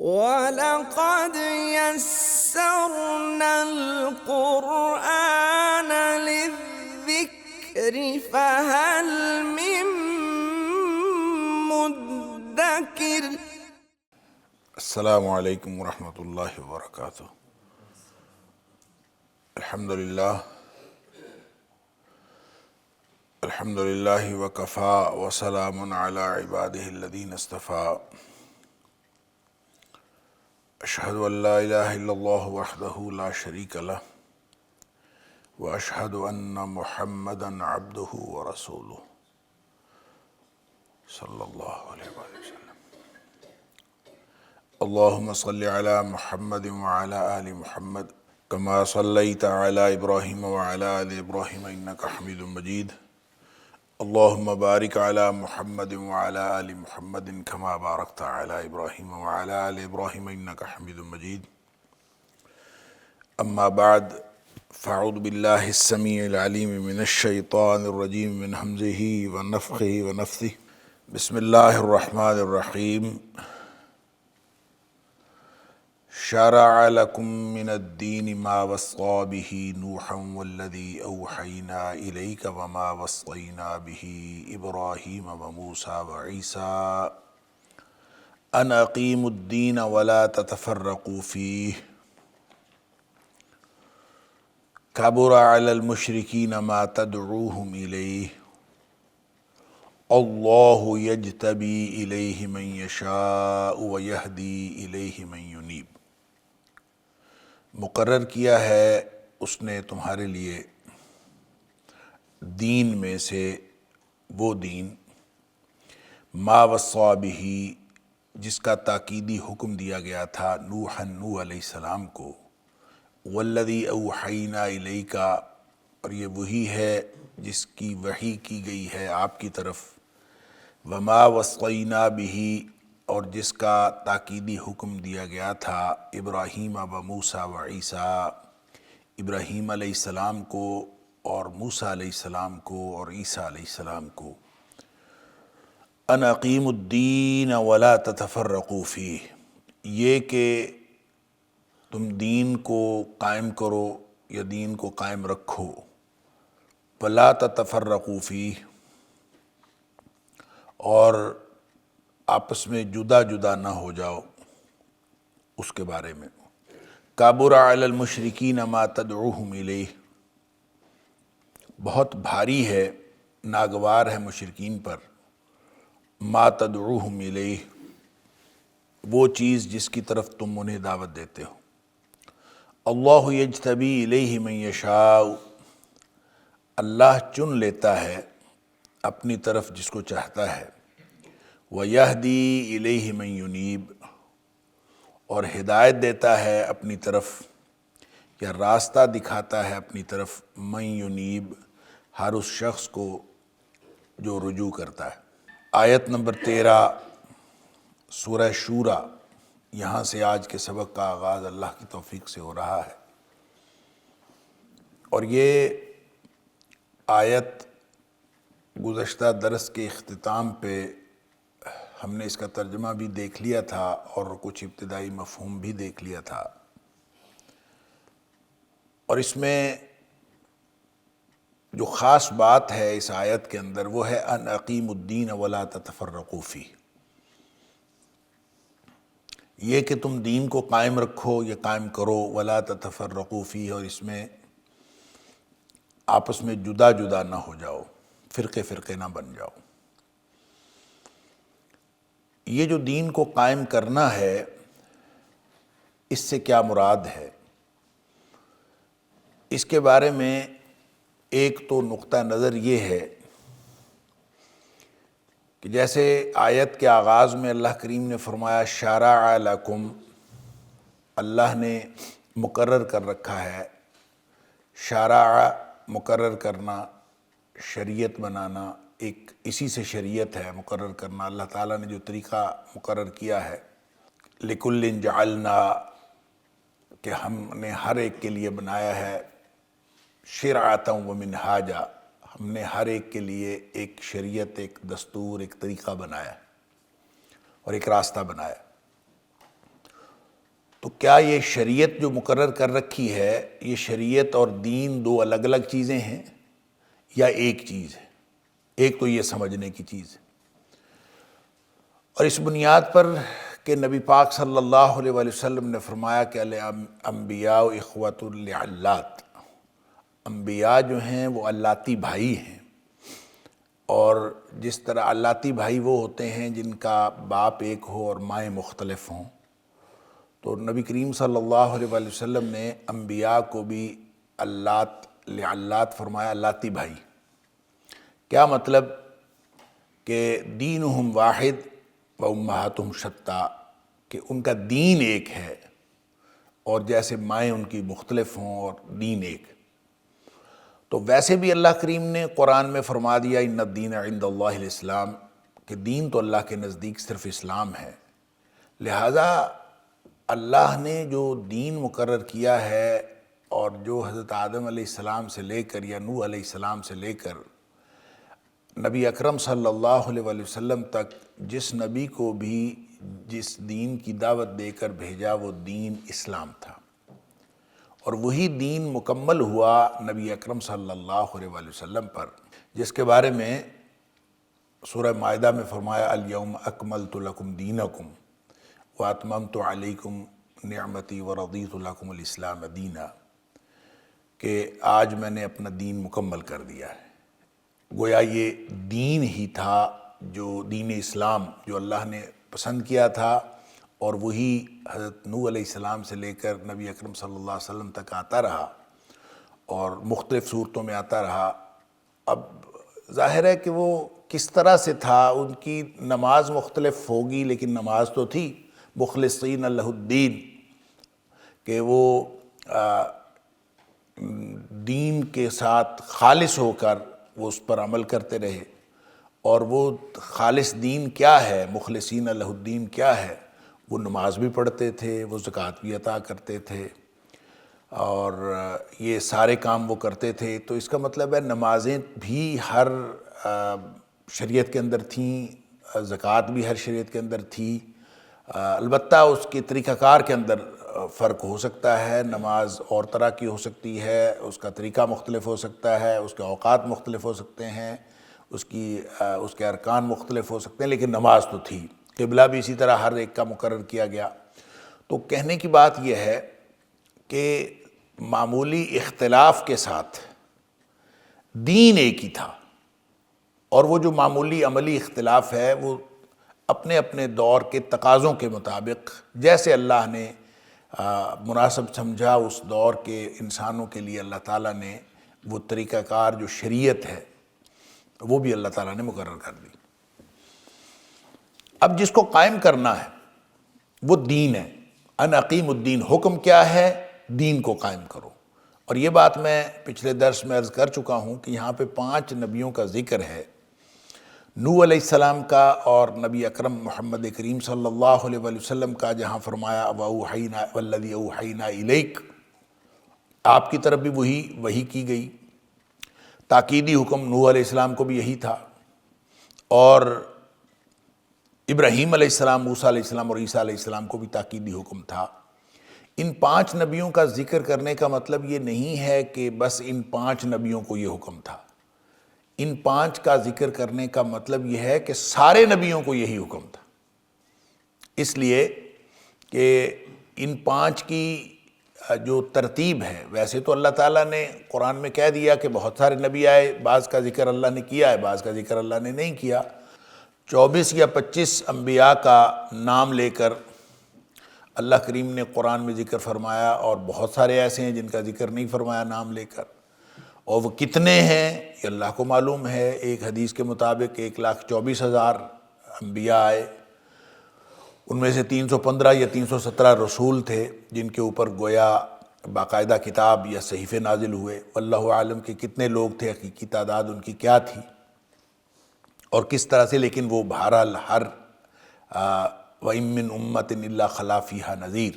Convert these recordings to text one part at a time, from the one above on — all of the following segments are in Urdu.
وَلَقَدْ يَسَّرْنَا الْقُرْآنَ لِلذِّكْرِ فَهَلْ مِن مُّدَّكِرٍ۔ السلام علیکم ورحمۃ اللہ وبرکاتہ۔ الحمد للہ وکفا وسلام علی عبادہ الذین اصطفیٰ۔ اشہد ان لا الہ الا اللہ وحدہ لا شریک لہ واشہد ان محمدا عبدہ ورسولہ صلی اللہ علیہ وآلہ وسلم۔ اللہم صلی علی محمد وعلی آل محمد کما صلیت علی ابراہیم وعلی آل ابراہیم انک حمید مجید۔ اللہم بارک علی محمد وعلی آل محمد کما بارکت علی ابراہیم وعلی آل ابراہیم انک حمید مجید۔ اما بعد فاعوذ باللہ السمیع العلیم من الشیطان الرجیم من ہمزہ ونفخہ ونفثہ۔ بسم اللہ الرحمن الرحیم۔ شرع لکم من الدین ما وصی به نوحا والذی اوحینا الیک وما وصینا به ابراہیم وموسیٰ وعیسیٰ ان اقیموا الدین ولا تتفرقوا فیہ کبر علی المشرکین ما تدعوہم الیہ اللہ یجتبی الیہ من یشاء ویہدی الیہ من ینیب۔ مقرر کیا ہے اس نے تمہارے لیے دین میں سے وہ دین ما وصی بہ جس کا تاکیدی حکم دیا گیا تھا نوح علیہ السلام کو، والذی اوحینا الیک اور یہ وہی ہے جس کی وحی کی گئی ہے آپ کی طرف، وما وصینا بہ اور جس کا تاکیدی حکم دیا گیا تھا ابراہیم و موسیٰ و عیسیٰ ابراہیم علیہ السلام کو اور موسیٰ علیہ السلام کو اور عیسیٰ علیہ السلام کو، ان اقیموا الدین ولا تتفرقوا فیہ، یہ کہ تم دین کو قائم کرو یا دین کو قائم رکھو، ولا تتفرقوا فیہ اور آپس میں جدا جدا نہ ہو جاؤ اس کے بارے میں۔ کابر علی المشرکین ما تدعوہم الیہ، بہت بھاری ہے، ناگوار ہے مشرکین پر، ما تدعوہم الیہ وہ چیز جس کی طرف تم انہیں دعوت دیتے ہو۔ اللہ یجتبی الیہ من یشاء، اللہ چن لیتا ہے اپنی طرف جس کو چاہتا ہے، وَيَهْدِي إِلَيْهِ مَن يُنِيبُ اور ہدایت دیتا ہے اپنی طرف یا راستہ دکھاتا ہے اپنی طرف، من يُنِيبُ ہر اس شخص کو جو رجوع کرتا ہے۔ آیت نمبر 13 سورہ شورى، یہاں سے آج کے سبق کا آغاز اللہ کی توفیق سے ہو رہا ہے، اور یہ آیت گزشتہ درس کے اختتام پہ ہم نے اس کا ترجمہ بھی دیکھ لیا تھا اور کچھ ابتدائی مفہوم بھی دیکھ لیا تھا، اور اس میں جو خاص بات ہے اس آیت کے اندر وہ ہے ان اقیموا الدین ولا تتفرقوا فیہ، یہ کہ تم دین کو قائم رکھو یا قائم کرو، ولا تتفرقوا فیہ اور اس میں آپس میں جدا جدا نہ ہو جاؤ، فرقے فرقے نہ بن جاؤ۔ یہ جو دین کو قائم کرنا ہے اس سے کیا مراد ہے، اس کے بارے میں ایک تو نقطہ نظر یہ ہے کہ جیسے آیت کے آغاز میں اللہ کریم نے فرمایا شرع لکم، اللہ نے مقرر کر رکھا ہے، شرع مقرر کرنا، شریعت بنانا، ایک اسی سے شریعت ہے مقرر کرنا۔ اللہ تعالیٰ نے جو طریقہ مقرر کیا ہے، لِكُلٍّ جَعَلْنَا کہ ہم نے ہر ایک کے لیے بنایا ہے، شِرْعَةً وَمِنْہَاجًا ہم نے ہر ایک کے لیے ایک شریعت، ایک دستور، ایک طریقہ بنایا اور ایک راستہ بنایا۔ تو کیا یہ شریعت جو مقرر کر رکھی ہے، یہ شریعت اور دین دو الگ الگ چیزیں ہیں یا ایک چیز ہے؟ ایک تو یہ سمجھنے کی چیز ہے، اور اس بنیاد پر کہ نبی پاک صلی اللہ علیہ وآلہ وسلم نے فرمایا کہ الانبیاء اخوۃ لعلات، انبیاء جو ہیں وہ علاتی بھائی ہیں، اور جس طرح علاتی بھائی وہ ہوتے ہیں جن کا باپ ایک ہو اور مائیں مختلف ہوں، تو نبی کریم صلی اللہ علیہ وآلہ وسلم نے انبیاء کو بھی علات لعلات فرمایا، علاتی بھائی۔ کیا مطلب؟ کہ دینہم واحد و امہاتہم شتیٰ، کہ ان کا دین ایک ہے اور جیسے مائیں ان کی مختلف ہوں اور دین ایک۔ تو ویسے بھی اللہ کریم نے قرآن میں فرما دیا ان الدین عند اللہ الاسلام، کہ دین تو اللہ کے نزدیک صرف اسلام ہے۔ لہٰذا اللہ نے جو دین مقرر کیا ہے اور جو حضرت آدم علیہ السلام سے لے کر یا نوح علیہ السلام سے لے کر نبی اکرم صلی اللہ علیہ وآلہ وسلم تک جس نبی کو بھی جس دین کی دعوت دے کر بھیجا وہ دین اسلام تھا، اور وہی دین مکمل ہوا نبی اکرم صلی اللہ علیہ وآلہ وسلم پر، جس کے بارے میں سورہ مائدہ میں فرمایا الیوم اکملت لکم دینکم واتممت علیکم نعمتی ورضیت لکم الاسلام دینا، کہ آج میں نے اپنا دین مکمل کر دیا ہے۔ گویا یہ دین ہی تھا جو دین اسلام جو اللہ نے پسند کیا تھا، اور وہی حضرت نوح علیہ السلام سے لے کر نبی اکرم صلی اللہ علیہ وسلم تک آتا رہا اور مختلف صورتوں میں آتا رہا۔ اب ظاہر ہے کہ وہ کس طرح سے تھا، ان کی نماز مختلف ہوگی لیکن نماز تو تھی، مخلصین لہ الدین، کہ وہ دین کے ساتھ خالص ہو کر وہ اس پر عمل کرتے رہے۔ اور وہ خالص دین کیا ہے، مخلصین لہ الدین کیا ہے؟ وہ نماز بھی پڑھتے تھے، وہ زکوٰۃ بھی عطا کرتے تھے، اور یہ سارے کام وہ کرتے تھے۔ تو اس کا مطلب ہے نمازیں بھی ہر شریعت کے اندر تھیں، زکوٰۃ بھی ہر شریعت کے اندر تھی، البتہ اس کے طریقہ کار کے اندر فرق ہو سکتا ہے۔ نماز اور طرح کی ہو سکتی ہے، اس کا طریقہ مختلف ہو سکتا ہے، اس کے اوقات مختلف ہو سکتے ہیں، اس کے ارکان مختلف ہو سکتے ہیں، لیکن نماز تو تھی۔ قبلہ بھی اسی طرح ہر ایک کا مقرر کیا گیا۔ تو کہنے کی بات یہ ہے کہ معمولی اختلاف کے ساتھ دین ایک ہی تھا، اور وہ جو معمولی عملی اختلاف ہے وہ اپنے اپنے دور کے تقاضوں کے مطابق جیسے اللہ نے مناسب سمجھا اس دور کے انسانوں کے لیے اللہ تعالیٰ نے وہ طریقہ کار جو شریعت ہے وہ بھی اللہ تعالیٰ نے مقرر کر دی۔ اب جس کو قائم کرنا ہے وہ دین ہے، ان اقیم الدین، حکم کیا ہے؟ دین کو قائم کرو۔ اور یہ بات میں پچھلے درس میں عرض کر چکا ہوں کہ یہاں پہ 5 نبیوں کا ذکر ہے، نوح علیہ السلام کا اور نبی اکرم محمد کریم صلی اللہ علیہ وآلہ وسلم کا، جہاں فرمایا وَأَوْحَيْنَا وَالَّذِي أَوْحَيْنَا إِلَيْكَ، آپ کی طرف بھی وہی کی گئی۔ تاکیدی حکم نوح علیہ السلام کو بھی یہی تھا، اور ابراہیم علیہ السلام، موسیٰ علیہ السلام اور عیسیٰ علیہ السلام کو بھی تاکیدی حکم تھا۔ ان 5 نبیوں کا ذکر کرنے کا مطلب یہ نہیں ہے کہ بس ان 5 نبیوں کو یہ حکم تھا، ان 5 کا ذکر کرنے کا مطلب یہ ہے کہ سارے نبیوں کو یہی حکم تھا، اس لیے کہ ان 5 کی جو ترتیب ہے، ویسے تو اللہ تعالیٰ نے قرآن میں کہہ دیا کہ بہت سارے نبی آئے، بعض کا ذکر اللہ نے کیا ہے، بعض کا ذکر اللہ نے نہیں کیا۔ 24 یا 25 انبیاء کا نام لے کر اللہ کریم نے قرآن میں ذکر فرمایا، اور بہت سارے ایسے ہیں جن کا ذکر نہیں فرمایا نام لے کر، اور وہ کتنے ہیں یہ اللہ کو معلوم ہے۔ ایک حدیث کے مطابق 1,24,000 انبیاء آئے، ان میں سے 315 یا 317 رسول تھے جن کے اوپر گویا باقاعدہ کتاب یا صحیفے نازل ہوئے۔ واللہ عالم کہ کتنے لوگ تھے، حقیقی تعداد ان کی کیا تھی اور کس طرح سے، لیکن وہ بہرحال ہر وَإِن مِّنْ أُمَّةٍ إِلَّا خَلَا فِيهَا نَذِيرٌ،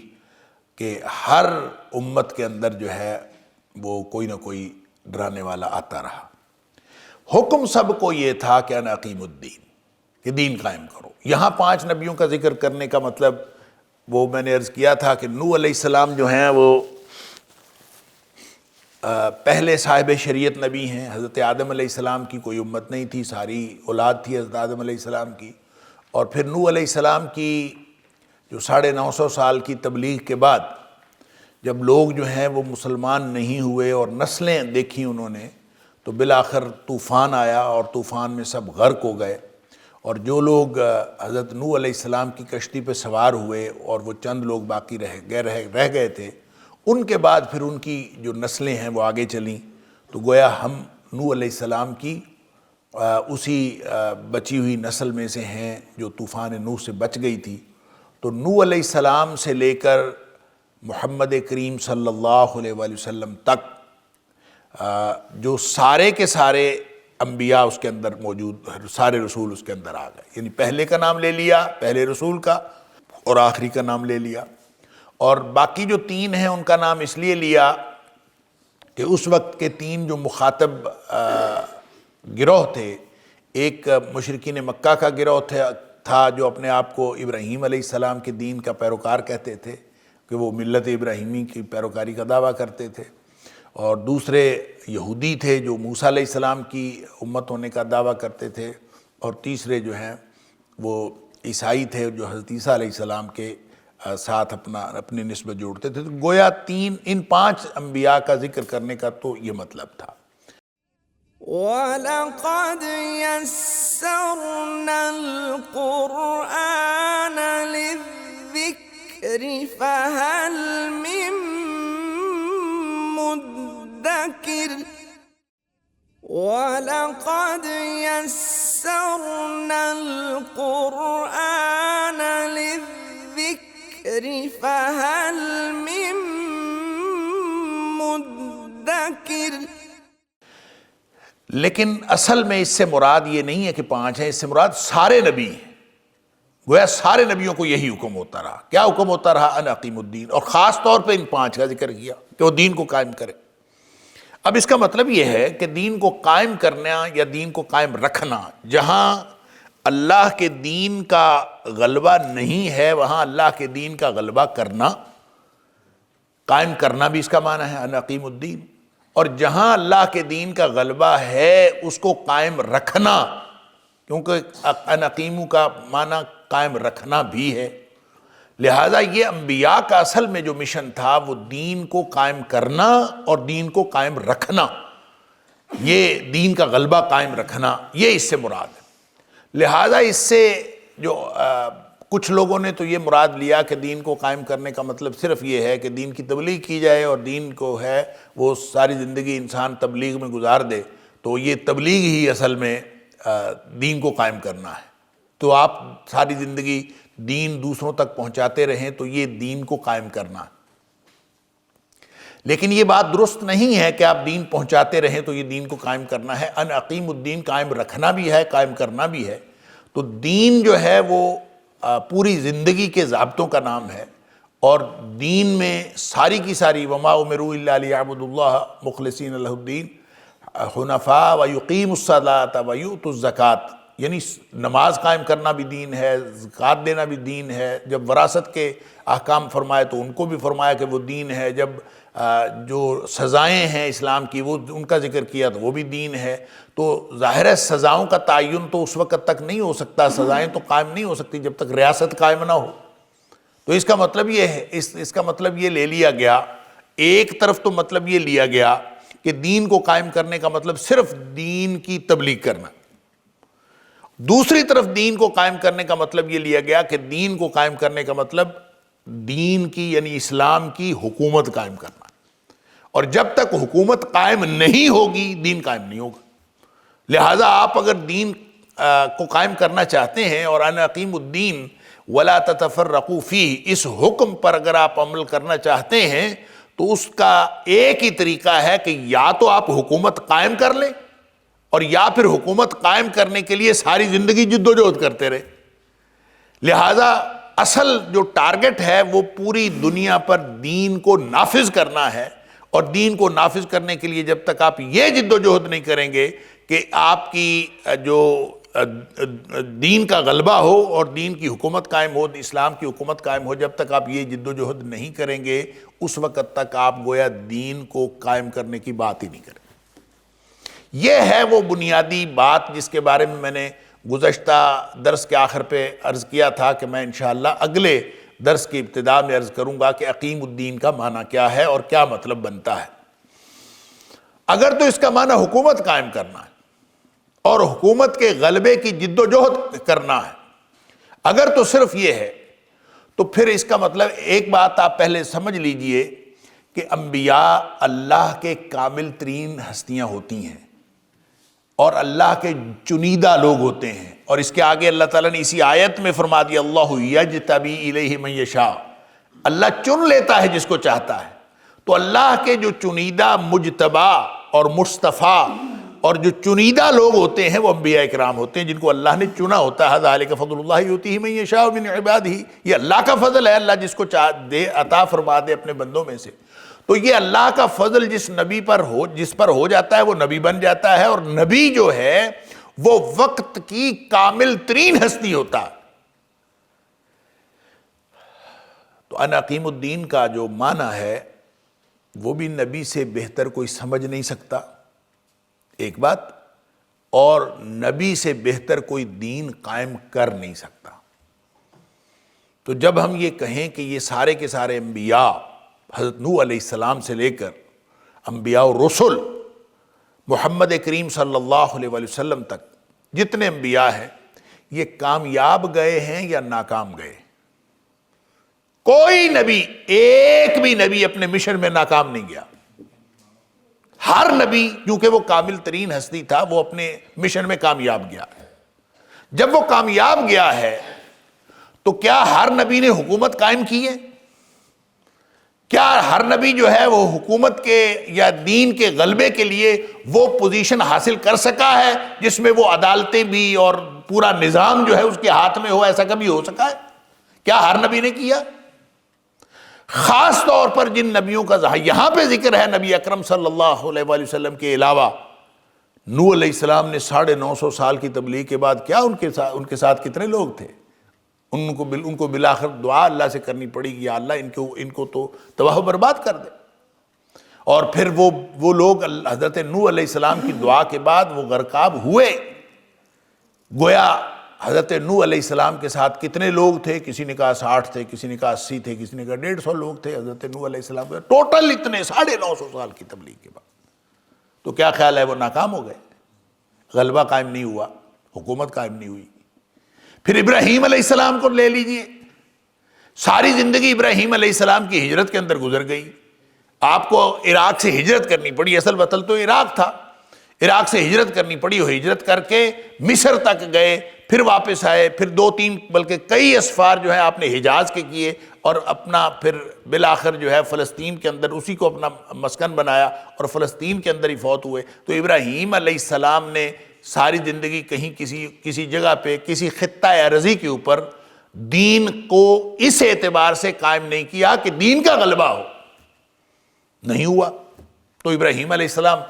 کہ ہر امت کے اندر جو ہے وہ کوئی نہ کوئی ڈرانے والا آتا رہا۔ حکم سب کو یہ تھا کہ ان اقیم الدین، کہ دین قائم کرو۔ یہاں 5 نبیوں کا ذکر کرنے کا مطلب وہ میں نے عرض کیا تھا کہ نوح علیہ السلام جو ہیں وہ پہلے صاحب شریعت نبی ہیں. حضرت آدم علیہ السلام کی کوئی امت نہیں تھی، ساری اولاد تھی حضرت آدم علیہ السلام کی. اور پھر نوح علیہ السلام کی جو 950 سال کی تبلیغ کے بعد جب لوگ جو ہیں وہ مسلمان نہیں ہوئے اور نسلیں دیکھیں انہوں نے، تو بالآخر طوفان آیا اور طوفان میں سب غرق ہو گئے. اور جو لوگ حضرت نوح علیہ السلام کی کشتی پہ سوار ہوئے اور وہ چند لوگ باقی رہ گئے تھے، ان کے بعد پھر ان کی جو نسلیں ہیں وہ آگے چلیں. تو گویا ہم نوح علیہ السلام کی اسی بچی ہوئی نسل میں سے ہیں جو طوفان نوح سے بچ گئی تھی. تو نوح علیہ السلام سے لے کر محمد کریم صلی اللہ علیہ وآلہ وسلم تک جو سارے کے سارے انبیاء اس کے اندر موجود، سارے رسول اس کے اندر آ گئے. یعنی پہلے کا نام لے لیا، پہلے رسول کا، اور آخری کا نام لے لیا. اور باقی جو 3 ہیں ان کا نام اس لیے لیا کہ اس وقت کے 3 جو مخاطب گروہ تھے، ایک مشرکین مکہ کا گروہ تھا جو اپنے آپ کو ابراہیم علیہ السلام کے دین کا پیروکار کہتے تھے، کہ وہ ملت ابراہیمی کی پیروکاری کا دعویٰ کرتے تھے. اور دوسرے یہودی تھے جو موسیٰ علیہ السلام کی امت ہونے کا دعویٰ کرتے تھے. اور تیسرے جو ہیں وہ عیسائی تھے جو حضرت عیسیٰ علیہ السلام کے ساتھ اپنی نسبت جوڑتے تھے. تو گویا ان 5 انبیاء کا ذکر کرنے کا تو یہ مطلب تھا. وَلَقَدْ يَسَّرْنَا الْقُرْآنَ لِلذِّكْرِ فَهَلْ مِن مُدَّكِرٍ وَلَقَدْ يَسَّرْنَا الْقُرْآنَ لِلذِّكْرِ فَهَلْ مِن مُدَّكِرٍ. لیکن اصل میں اس سے مراد یہ نہیں ہے کہ 5 ہیں، اس سے مراد سارے نبی ہیں. گویا سارے نبیوں کو یہی حکم ہوتا رہا. کیا حکم ہوتا رہا؟ ان اقیموا الدین. اور خاص طور پہ ان 5 کا ذکر کیا کہ وہ دین کو قائم کرے. اب اس کا مطلب یہ ہے کہ دین کو قائم کرنا یا دین کو قائم رکھنا، جہاں اللہ کے دین کا غلبہ نہیں ہے وہاں اللہ کے دین کا غلبہ کرنا، قائم کرنا بھی اس کا معنی ہے ان اقیموا الدین. اور جہاں اللہ کے دین کا غلبہ ہے اس کو قائم رکھنا، کیونکہ ان اقیموا کا معنی قائم رکھنا بھی ہے. لہٰذا یہ انبیاء کا اصل میں جو مشن تھا وہ دین کو قائم کرنا اور دین کو قائم رکھنا، یہ دین کا غلبہ قائم رکھنا، یہ اس سے مراد ہے. لہٰذا اس سے جو کچھ لوگوں نے تو یہ مراد لیا کہ دین کو قائم کرنے کا مطلب صرف یہ ہے کہ دین کی تبلیغ کی جائے اور دین کو ہے وہ ساری زندگی انسان تبلیغ میں گزار دے، تو یہ تبلیغ ہی اصل میں دین کو قائم کرنا ہے. تو آپ ساری زندگی دین دوسروں تک پہنچاتے رہیں تو یہ دین کو قائم کرنا ہے. لیکن یہ بات درست نہیں ہے کہ آپ دین پہنچاتے رہیں تو یہ دین کو قائم کرنا ہے. ان اقیم الدین قائم رکھنا بھی ہے، قائم کرنا بھی ہے. تو دین جو ہے وہ پوری زندگی کے ضابطوں کا نام ہے. اور دین میں ساری کی ساری وما امروا الا لیعبدوا اللہ مخلصین لہ الدین حنفاء ویقیموا الصلاۃ ویؤتوا الزکوٰۃ، یعنی نماز قائم کرنا بھی دین ہے، زکوٰۃ دینا بھی دین ہے. جب وراثت کے احکام فرمائے تو ان کو بھی فرمایا کہ وہ دین ہے. جب جو سزائیں ہیں اسلام کی وہ ان کا ذکر کیا تو وہ بھی دین ہے. تو ظاہر ہے سزاؤں کا تعین تو اس وقت تک نہیں ہو سکتا، سزائیں تو قائم نہیں ہو سکتی جب تک ریاست قائم نہ ہو. تو اس کا مطلب یہ ہے، اس کا مطلب یہ لے لیا گیا، ایک طرف تو مطلب یہ لیا گیا کہ دین کو قائم کرنے کا مطلب صرف دین کی تبلیغ کرنا. دوسری طرف دین کو قائم کرنے کا مطلب یہ لیا گیا کہ دین کو قائم کرنے کا مطلب دین کی یعنی اسلام کی حکومت قائم کرنا. اور جب تک حکومت قائم نہیں ہوگی دین قائم نہیں ہوگا. لہٰذا آپ اگر دین کو قائم کرنا چاہتے ہیں اور ان اقیموا الدین ولا تتفرقوا فیہ، اس حکم پر اگر آپ عمل کرنا چاہتے ہیں تو اس کا ایک ہی طریقہ ہے کہ یا تو آپ حکومت قائم کر لیں اور یا پھر حکومت قائم کرنے کے لیے ساری زندگی جدوجہد کرتے رہے. لہٰذا اصل جو ٹارگٹ ہے وہ پوری دنیا پر دین کو نافذ کرنا ہے. اور دین کو نافذ کرنے کے لیے جب تک آپ یہ جدوجہد نہیں کریں گے کہ آپ کی جو دین کا غلبہ ہو اور دین کی حکومت قائم ہو، اسلام کی حکومت قائم ہو، جب تک آپ یہ جد و جہد نہیں کریں گے اس وقت تک آپ گویا دین کو قائم کرنے کی بات ہی نہیں کریں۔ یہ ہے وہ بنیادی بات جس کے بارے میں نے گزشتہ درس کے آخر پہ عرض کیا تھا کہ میں انشاءاللہ اگلے درس کی ابتدا میں عرض کروں گا کہ اقیم الدین کا معنی کیا ہے اور کیا مطلب بنتا ہے۔ اگر تو اس کا معنی حکومت قائم کرنا ہے اور حکومت کے غلبے کی جد و جہد کرنا ہے، اگر تو صرف یہ ہے تو پھر اس کا مطلب ایک بات آپ پہلے سمجھ لیجئے کہ انبیاء اللہ کے کامل ترین ہستیاں ہوتی ہیں اور اللہ کے چنیدہ لوگ ہوتے ہیں، اور اس کے آگے اللہ تعالیٰ نے اسی آیت میں فرما دیا اللہ یجتبی الیہ من یشاء، اللہ چن لیتا ہے جس کو چاہتا ہے۔ تو اللہ کے جو چنیدہ مجتبی اور مصطفیٰ اور جو چنیدہ لوگ ہوتے ہیں وہ انبیاء اکرام ہوتے ہیں، جن کو اللہ نے چنا ہوتا ہے۔ ذالک فضل اللہ یؤتیہ من یشاء من عبادہ، یہ اللہ کا فضل ہے، اللہ جس کو دے عطا فرما دے اپنے بندوں میں سے۔ تو یہ اللہ کا فضل جس پر ہو جاتا ہے وہ نبی بن جاتا ہے، اور نبی جو ہے وہ وقت کی کامل ترین ہستی ہوتا ہے۔ تو انا اقیم الدین کا جو معنی ہے وہ بھی نبی سے بہتر کوئی سمجھ نہیں سکتا، ایک بات، اور نبی سے بہتر کوئی دین قائم کر نہیں سکتا۔ تو جب ہم یہ کہیں کہ یہ سارے کے سارے انبیاء حضرت نوح علیہ السلام سے لے کر انبیاء و رسل محمد کریم صلی اللہ علیہ وآلہ وسلم تک جتنے انبیاء ہیں یہ کامیاب گئے ہیں یا ناکام گئے؟ کوئی نبی، ایک بھی نبی اپنے مشن میں ناکام نہیں گیا۔ ہر نبی کیونکہ وہ کامل ترین ہستی تھا وہ اپنے مشن میں کامیاب گیا۔ جب وہ کامیاب گیا ہے تو کیا ہر نبی نے حکومت قائم کی ہے؟ کیا ہر نبی جو ہے وہ حکومت کے یا دین کے غلبے کے لیے وہ پوزیشن حاصل کر سکا ہے جس میں وہ عدالتیں بھی اور پورا نظام جو ہے اس کے ہاتھ میں ہو؟ ایسا کبھی ہو سکا ہے؟ کیا ہر نبی نے کیا؟ خاص طور پر جن نبیوں کا یہاں پہ ذکر ہے نبی اکرم صلی اللہ علیہ وآلہ وسلم کے علاوہ، نوح علیہ السلام نے 950 سال کی تبلیغ کے بعد کیا ان کے ساتھ کتنے لوگ تھے؟ ان کو بالآخر دعا اللہ سے کرنی پڑی کہ یا اللہ ان کو تو تباہ و برباد کر دے۔ اور پھر وہ لوگ حضرت نوح علیہ السلام کی دعا کے بعد وہ غرقاب ہوئے۔ گویا حضرت نوح علیہ السلام کے ساتھ کتنے لوگ تھے؟ کسی نے کہا 60 تھے، کسی نے کہا 80 تھے، کسی نے کہا 150 لوگ تھے حضرت نوح علیہ السلام کے ٹوٹل اتنے 950 سال کی تبلیغ کے بعد۔ تو کیا خیال ہے وہ ناکام ہو گئے؟ غلبہ قائم نہیں ہوا، حکومت قائم نہیں ہوئی۔ پھر ابراہیم علیہ السلام کو لے لیجئے، ساری زندگی ابراہیم علیہ السلام کی ہجرت کے اندر گزر گئی۔ آپ کو عراق سے ہجرت کرنی پڑی، اصل وطن تو عراق تھا، عراق سے ہجرت کرنی پڑی، وہ ہجرت کر کے مصر تک گئے، پھر واپس آئے، پھر 2-3 بلکہ کئی اسفار جو ہے آپ نے حجاز کے کیے، اور اپنا پھر بالآخر جو ہے فلسطین کے اندر اسی کو اپنا مسکن بنایا اور فلسطین کے اندر ہی فوت ہوئے۔ تو ابراہیم علیہ السلام نے ساری زندگی کہیں کسی جگہ پہ کسی خطہ ارضی کے اوپر دین کو اس اعتبار سے قائم نہیں کیا کہ دین کا غلبہ ہو، نہیں ہوا۔ تو ابراہیم علیہ السلام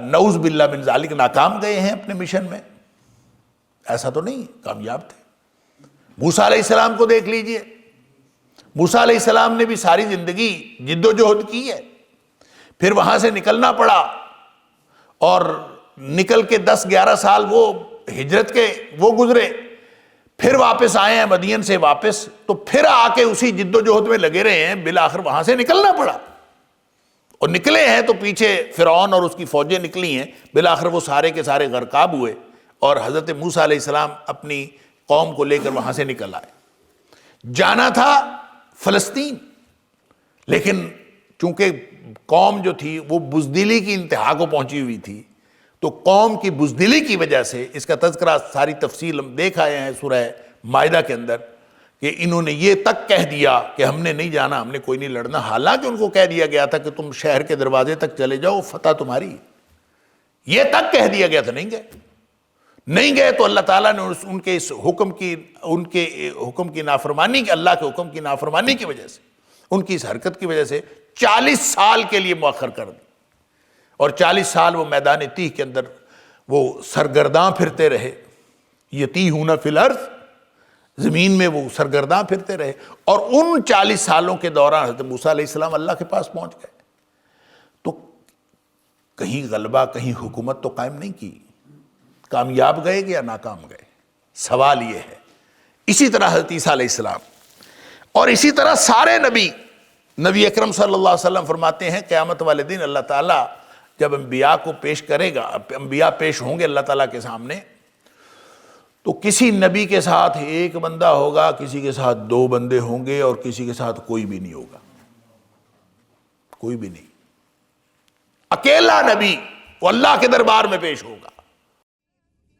نعوذ باللہ من ذالک ناکام گئے ہیں اپنے مشن میں؟ ایسا تو نہیں، کامیاب تھے۔ موسیٰ علیہ السلام کو دیکھ لیجئے، موسیٰ علیہ السلام نے بھی ساری زندگی جد و جہد کی ہے، پھر وہاں سے نکلنا پڑا، اور نکل کے 10-11 سال وہ ہجرت کے وہ گزرے، پھر واپس آئے ہیں مدین سے واپس، تو پھر آ کے اسی جد و جہد میں لگے رہے ہیں، بالآخر وہاں سے نکلنا پڑا، اور نکلے ہیں تو پیچھے فرعون اور اس کی فوجیں نکلی ہیں، بالآخر وہ سارے کے سارے غرقاب ہوئے، اور حضرت موسیٰ علیہ السلام اپنی قوم کو لے کر وہاں سے نکل آئے۔ جانا تھا فلسطین، لیکن چونکہ قوم جو تھی وہ بزدلی کی انتہا کو پہنچی ہوئی تھی، تو قوم کی بزدلی کی وجہ سے، اس کا تذکرہ ساری تفصیل ہم دیکھ آئے ہیں سورہ مائدہ کے اندر، کہ انہوں نے یہ تک کہہ دیا کہ ہم نے نہیں جانا، ہم نے کوئی نہیں لڑنا، حالانکہ ان کو کہہ دیا گیا تھا کہ تم شہر کے دروازے تک چلے جاؤ، فتح تمہاری، یہ تک کہہ دیا گیا تھا، نہیں گئے تو اللہ تعالیٰ نے ان کے اس حکم کی نافرمانی کی، اللہ کے حکم کی نافرمانی کی وجہ سے، ان کی اس حرکت کی وجہ سے 40 سال کے لیے مؤخر کر دی، اور 40 سال وہ میدان تیہ کے اندر وہ سرگرداں پھرتے رہے، یتیہون فی الارض، زمین میں وہ سرگرداں پھرتے رہے. اور ان 40 سالوں کے دوران حضرت موسیٰ علیہ السلام اللہ کے پاس پہنچ گئے تو کہیں غلبہ، کہیں حکومت تو قائم نہیں کی. کامیاب گئے یا ناکام گئے؟ سوال یہ ہے. اسی طرح حضرت عیسیٰ علیہ السلام اور اسی طرح سارے نبی اکرم صلی اللہ علیہ وسلم فرماتے ہیں قیامت والے دن اللہ تعالیٰ جب انبیاء کو پیش کرے گا، انبیاء پیش ہوں گے اللہ تعالیٰ کے سامنے، تو کسی نبی کے ساتھ ایک بندہ ہوگا، کسی کے ساتھ 2 بندے ہوں گے، اور کسی کے ساتھ کوئی بھی نہیں ہوگا. کوئی بھی نہیں. اکیلا نبی وہ اللہ کے دربار میں پیش ہوگا.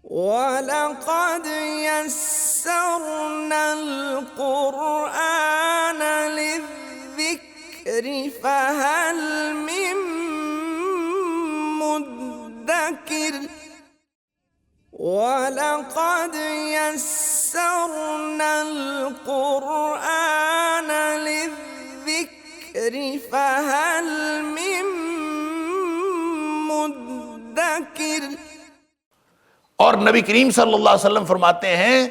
وَلَقَدْ يَسَّرْنَا الْقُرْآنَ لِلذِّكْرِ فَهَلْ مِن مُدَّكِرٍ وَلَقَدْ يَسَّرْنَا الْقُرْآنَ لِلذِّكْرِ فَهَلْ مِن مُدَّكِرٍ. اور نبی کریم صلی اللہ علیہ وسلم فرماتے ہیں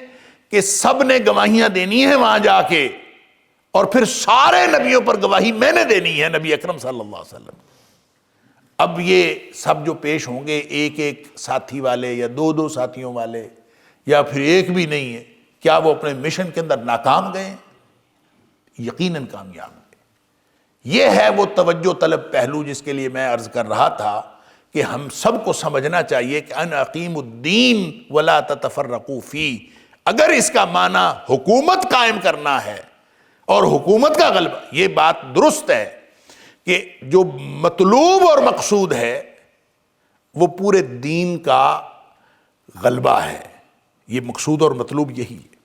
کہ سب نے گواہیاں دینی ہیں وہاں جا کے، اور پھر سارے نبیوں پر گواہی میں نے دینی ہے، نبی اکرم صلی اللہ علیہ وسلم. اب یہ سب جو پیش ہوں گے، ایک ساتھی والے یا 2 ساتھیوں والے، یا پھر ایک بھی نہیں ہے، کیا وہ اپنے مشن کے اندر ناکام گئے؟ یقیناً کامیاب گئے. یہ ہے وہ توجہ طلب پہلو جس کے لیے میں عرض کر رہا تھا کہ ہم سب کو سمجھنا چاہیے کہ ان اقیم الدین ولا تتفرقوا فی. اگر اس کا معنی حکومت قائم کرنا ہے اور حکومت کا غلبہ، یہ بات درست ہے کہ جو مطلوب اور مقصود ہے وہ پورے دین کا غلبہ ہے، یہ مقصود اور مطلوب یہی ہے.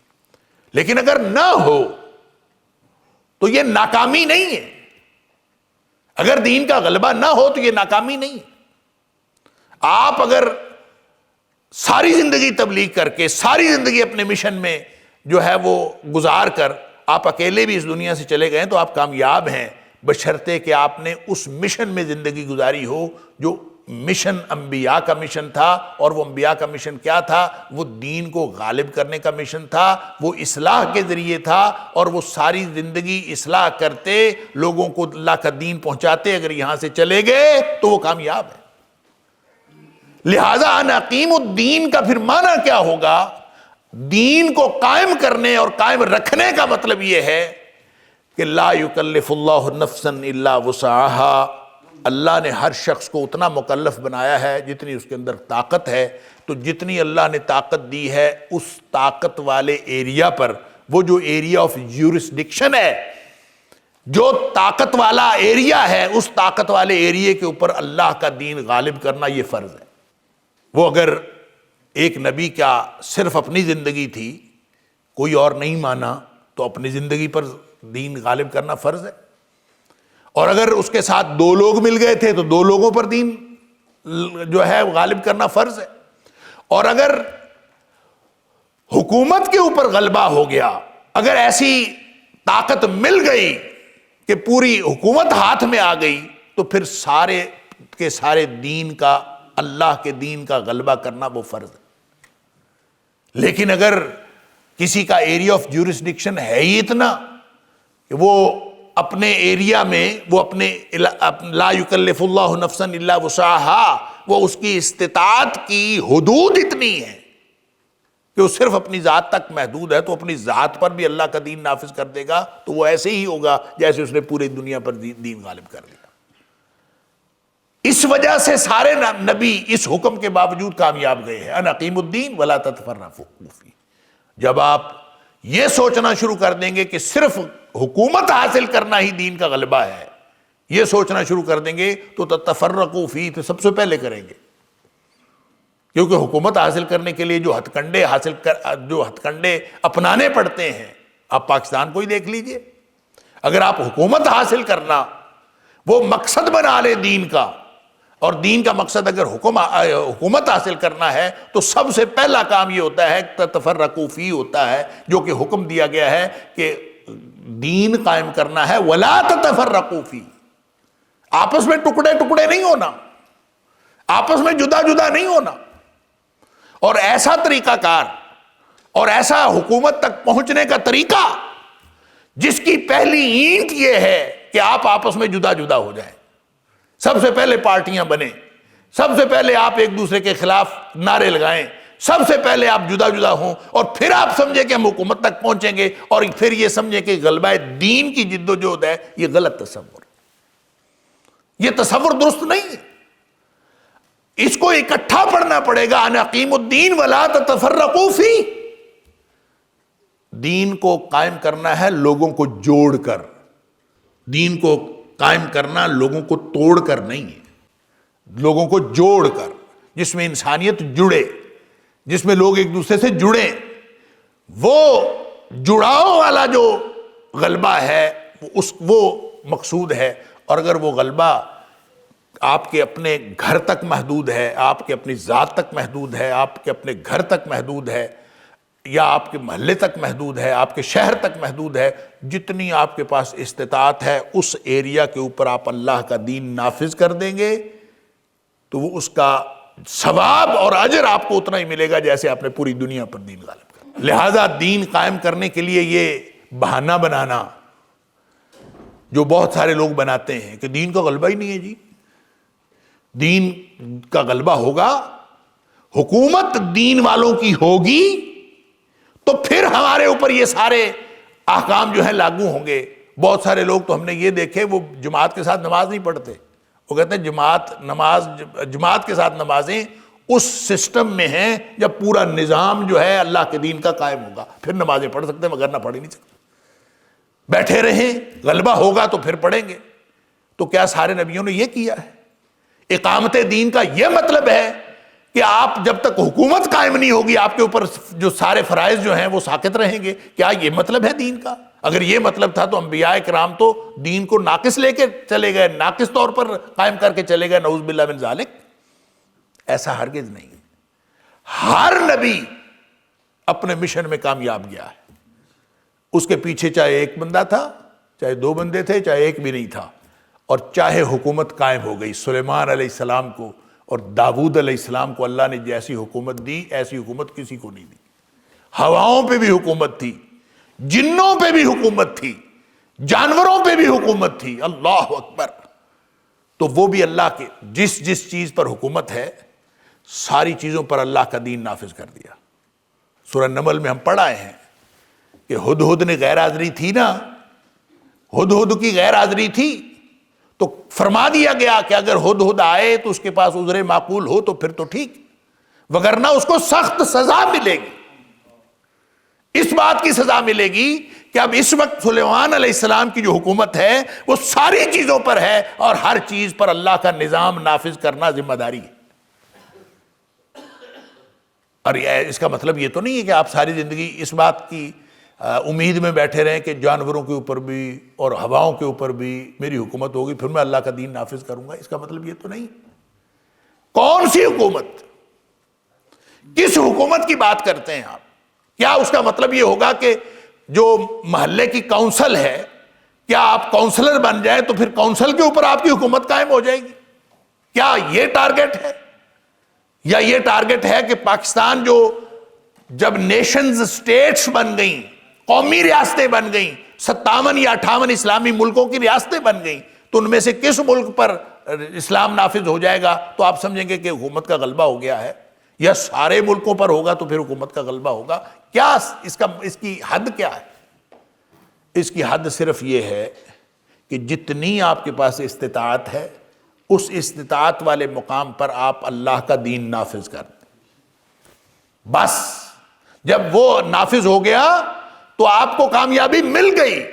لیکن اگر نہ ہو تو یہ ناکامی نہیں ہے. اگر دین کا غلبہ نہ ہو تو یہ ناکامی نہیں ہے. آپ اگر ساری زندگی تبلیغ کر کے، ساری زندگی اپنے مشن میں جو ہے وہ گزار کر آپ اکیلے بھی اس دنیا سے چلے گئے تو آپ کامیاب ہیں، بشرطے کہ آپ نے اس مشن میں زندگی گزاری ہو جو مشن انبیاء کا مشن تھا. اور وہ انبیاء کا مشن کیا تھا؟ وہ دین کو غالب کرنے کا مشن تھا، وہ اصلاح کے ذریعے تھا، اور وہ ساری زندگی اصلاح کرتے، لوگوں کو اللہ کا دین پہنچاتے. اگر یہاں سے چلے گئے تو وہ کامیاب ہے. لہذا ان اقیم الدین کا پھر معنی کیا ہوگا؟ دین کو قائم کرنے اور قائم رکھنے کا مطلب یہ ہے کہ لا یکلف اللہ نفسا الا وسعها. اللہ نے ہر شخص کو اتنا مکلف بنایا ہے جتنی اس کے اندر طاقت ہے. تو جتنی اللہ نے طاقت دی ہے اس طاقت والے ایریا پر، وہ جو ایریا آف جورسڈکشن ہے، جو طاقت والا ایریا ہے، اس طاقت والے ایریے کے اوپر اللہ کا دین غالب کرنا یہ فرض ہے. وہ اگر ایک نبی کا صرف اپنی زندگی تھی، کوئی اور نہیں مانا، تو اپنی زندگی پر دین غالب کرنا فرض ہے. اور اگر اس کے ساتھ 2 لوگ مل گئے تھے تو 2 لوگوں پر دین جو ہے غالب کرنا فرض ہے. اور اگر حکومت کے اوپر غلبہ ہو گیا، اگر ایسی طاقت مل گئی کہ پوری حکومت ہاتھ میں آ گئی، تو پھر سارے کے سارے دین کا، اللہ کے دین کا غلبہ کرنا وہ فرض ہے. لیکن اگر کسی کا ایریا آف جورسڈکشن ہے ہی اتنا کہ وہ اپنے ایریا میں، وہ اپنے لا یکلف اللہ نفسا الا وسعها، وہ اس کی استطاعت کی حدود اتنی ہے کہ وہ صرف اپنی ذات تک محدود ہے، تو اپنی ذات پر بھی اللہ کا دین نافذ کر دے گا تو وہ ایسے ہی ہوگا جیسے اس نے پوری دنیا پر دین غالب کر دیا. اس وجہ سے سارے نبی اس حکم کے باوجود کامیاب گئے ہیں، ان اقیم الدین ولا تتفرقوا فیہ. جب آپ یہ سوچنا شروع کر دیں گے کہ صرف حکومت حاصل کرنا ہی دین کا غلبہ ہے، یہ سوچنا شروع کر دیں گے تو تتفرقوا فیہ تو سب سے پہلے کریں گے. کیونکہ حکومت حاصل کرنے کے لیے جو ہتھکنڈے اپنانے پڑتے ہیں، آپ پاکستان کو ہی دیکھ لیجئے. اگر آپ حکومت حاصل کرنا وہ مقصد بنا لے دین کا، اور دین کا مقصد اگر حکومت حاصل کرنا ہے تو سب سے پہلا کام یہ ہوتا ہے تتفرقوا فیہ ہوتا ہے، جو کہ حکم دیا گیا ہے کہ دین قائم کرنا ہے. ولا تتفرقوا فیہ، آپس میں ٹکڑے ٹکڑے نہیں ہونا، آپس میں جدا جدا نہیں ہونا. اور ایسا طریقہ کار اور ایسا حکومت تک پہنچنے کا طریقہ جس کی پہلی اینٹ یہ ہے کہ آپ آپس میں جدا جدا ہو جائیں، سب سے پہلے پارٹیاں بنیں، سب سے پہلے آپ ایک دوسرے کے خلاف نعرے لگائیں، سب سے پہلے آپ جدا جدا ہوں، اور پھر آپ سمجھیں کہ ہم حکومت تک پہنچیں گے، اور پھر یہ سمجھیں کہ غلبہ دین کی جد و جہد ہے. یہ غلط تصور، یہ تصور درست نہیں ہے. اس کو اکٹھا پڑھنا پڑے گا. ان اقیموا الدین ولا تتفرقوا فیہ. دین کو قائم کرنا ہے لوگوں کو جوڑ کر، دین کو قائم کرنا لوگوں کو توڑ کر نہیں ہے، لوگوں کو جوڑ کر، جس میں انسانیت جڑے، جس میں لوگ ایک دوسرے سے جڑیں. وہ جڑاؤ والا جو غلبہ ہے وہ مقصود ہے. اور اگر وہ غلبہ آپ کے اپنے گھر تک محدود ہے، آپ کے اپنی ذات تک محدود ہے، آپ کے اپنے گھر تک محدود ہے، یا آپ کے محلے تک محدود ہے، آپ کے شہر تک محدود ہے، جتنی آپ کے پاس استطاعت ہے اس ایریا کے اوپر آپ اللہ کا دین نافذ کر دیں گے تو وہ اس کا ثواب اور اجر آپ کو اتنا ہی ملے گا جیسے آپ نے پوری دنیا پر دین غالب کر. لہذا دین قائم کرنے کے لیے یہ بہانہ بنانا جو بہت سارے لوگ بناتے ہیں کہ دین کا غلبہ ہی نہیں ہے، جی دین کا غلبہ ہوگا، حکومت دین والوں کی ہوگی تو پھر ہمارے اوپر یہ سارے احکام جو ہیں لاگو ہوں گے. بہت سارے لوگ تو ہم نے یہ دیکھے وہ جماعت کے ساتھ نماز نہیں پڑھتے. وہ کہتے ہیں جماعت کے ساتھ نمازیں اس سسٹم میں ہیں جب پورا نظام جو ہے اللہ کے دین کا قائم ہوگا پھر نمازیں پڑھ سکتے ہیں، مگر نہ پڑھ ہی نہیں سکتے. بیٹھے رہیں، غلبہ ہوگا تو پھر پڑھیں گے. تو کیا سارے نبیوں نے یہ کیا ہے؟ اقامت دین کا یہ مطلب ہے کہ آپ جب تک حکومت قائم نہیں ہوگی آپ کے اوپر جو سارے فرائض جو ہیں وہ ساقط رہیں گے. کیا یہ مطلب ہے دین کا؟ اگر یہ مطلب تھا تو انبیاء کرام تو دین کو ناقص لے کے چلے گئے، ناقص طور پر قائم کر کے چلے گئے، نعوذ باللہ من ذالک. ایسا ہرگز نہیں. ہر نبی اپنے مشن میں کامیاب گیا ہے. اس کے پیچھے چاہے ایک بندہ تھا، چاہے دو بندے تھے، چاہے ایک بھی نہیں تھا، اور چاہے حکومت قائم ہو گئی. سلیمان علیہ السلام کو اور داؤد علیہ السلام کو اللہ نے جیسی حکومت دی ایسی حکومت کسی کو نہیں دی. ہواؤں پہ بھی حکومت تھی، جنوں پہ بھی حکومت تھی، جانوروں پہ بھی حکومت تھی. اللہ اکبر. تو وہ بھی اللہ کے جس چیز پر حکومت ہے ساری چیزوں پر اللہ کا دین نافذ کر دیا. سورہ نمل میں ہم پڑھ آئے ہیں کہ ہدہد نے غیر حاضری تھی نا، ہدہد کی غیر حاضری تھی تو فرما دیا گیا کہ اگر ہدہد آئے تو اس کے پاس عذر معقول ہو تو پھر تو ٹھیک، وگرنہ اس کو سخت سزا ملے گی. اس بات کی سزا ملے گی کہ اب اس وقت سلیمان علیہ السلام کی جو حکومت ہے وہ ساری چیزوں پر ہے اور ہر چیز پر اللہ کا نظام نافذ کرنا ذمہ داری ہے. اور اس کا مطلب یہ تو نہیں ہے کہ آپ ساری زندگی اس بات کی امید میں بیٹھے رہیں کہ جانوروں کے اوپر بھی اور ہواؤں کے اوپر بھی میری حکومت ہوگی پھر میں اللہ کا دین نافذ کروں گا. اس کا مطلب یہ تو نہیں. کون سی حکومت؟ کس حکومت کی بات کرتے ہیں آپ؟ کیا اس کا مطلب یہ ہوگا کہ جو محلے کی کونسل ہے کیا آپ کونسلر بن جائیں تو پھر کونسل کے اوپر آپ کی حکومت قائم ہو جائے گی؟ کیا یہ ٹارگٹ ہے؟ یا یہ ٹارگٹ ہے کہ پاکستان جو جب نیشنز سٹیٹس بن گئیں، قومی ریاستیں بن گئیں، 57 یا 58 اسلامی ملکوں کی ریاستیں بن گئیں، تو ان میں سے کس ملک پر اسلام نافذ ہو جائے گا تو آپ سمجھیں گے کہ حکومت کا غلبہ ہو گیا ہے؟ یا سارے ملکوں پر ہوگا تو پھر حکومت کا غلبہ ہوگا؟ کیا اس کی حد کیا ہے؟ اس کی حد صرف یہ ہے کہ جتنی آپ کے پاس استطاعت ہے اس استطاعت والے مقام پر آپ اللہ کا دین نافذ کر دیں. بس جب وہ نافذ ہو گیا تو آپ کو کامیابی مل گئی.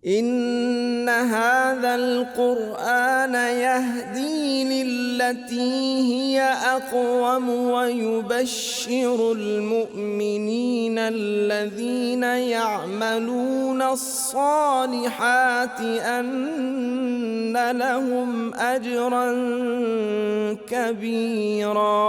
ان هذا القرآن يهدي للتي هي اقوم ويبشر المؤمنين الذين يعملون الصالحات ان لهم اجرا كبيرا.